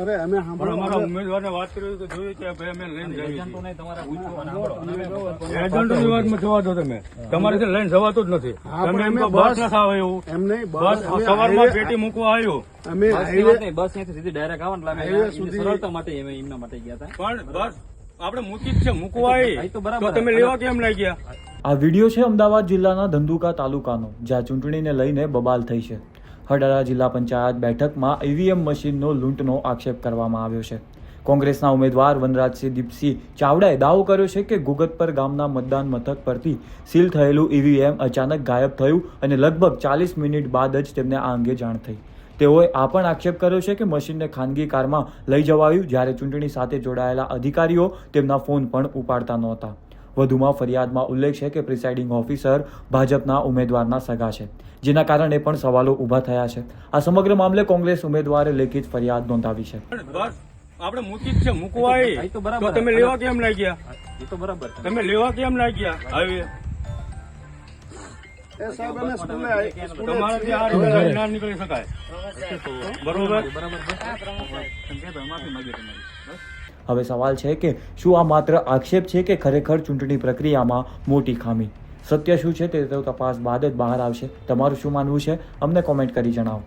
અરે અમે અમારા ઉમેદવારને વાત કરી તો જોયું કે ભાઈ અમે લઈને જઈએ એજન્ટોની વાતમાં જવા દો તમે તમારે લઈને જવાતું જ નથી તમે એમ તો બસ ના આવે એવું એમ નહીં બસ સવારમાં પેટી મૂકવા આવ્યો અમે બસ અહીંયાથી સીધી ડાયરેક્ટ આવવાનું સરળતા માટે એમના માટે ગયા હતા પણ બસ આપણે મૂકી જ છે મૂકવા આવી તો તમે લેવા કેમ લઈ ગયા? આ વિડીયો છે અમદાવાદ જિલ્લાના ધંધુકા તાલુકાનો, જ્યાં ચૂંટણીને લઈને બબાલ થઈ છે. હડાળા જિલ્લા પંચાયત બેઠકમાં ઈવીએમ મશીનનો લૂંટનો આક્ષેપ કરવામાં આવ્યો છે. કોંગ્રેસના ઉમેદવાર વનરાજસિંહ દીપસિંહ ચાવડાએ દાવો કર્યો છે કે ગુગતપર ગામના મતદાન મથક પરથી સીલ થયેલું ઈવીએમ અચાનક ગાયબ થયું અને લગભગ 40 મિનિટ બાદ જ તેમને આ અંગે જાણ થઈ. તેઓએ આ પણ આક્ષેપ કર્યો છે કે મશીનને ખાનગી કારમાં લઈ જવાયું, જ્યારે ચૂંટણી સાથે જોડાયેલા અધિકારીઓ તેમના ફોન પણ ઉપાડતા નહોતા. વધુમાં ફરિયાદમાં ઉલ્લેખ છે કે પ્રિસાઇડિંગ ઓફિસર ભાજપના ઉમેદવારના સગા છે, જેના કારણે પણ સવાલો ઊભા થયા છે. આ સમગ્ર મામલે કોંગ્રેસ ઉમેદવારે લેખિત ફરિયાદ નોંધાવી છે. બસ આપણે મૂકી જ છે મૂકવા આવી તો તમે લેવા કેમ લઈ ગયા? એ તો બરાબર તમે લેવા કેમ લઈ ગયા? હવે એ સાહેબ અમે સ્કૂલે તમારે ત્યાં આ રીતે ના નીકળી શકાય. બરોબર. હવે સવાલ છે કે શું આ માત્ર આક્ષેપ છે કે ખરેખર ચૂંટણી પ્રક્રિયામાં મોટી ખામી? સત્ય શું છે તે તો તપાસ બાદ જ બહાર આવશે. તમારું શું માનવું છે અમને કોમેન્ટ કરી જણાવો.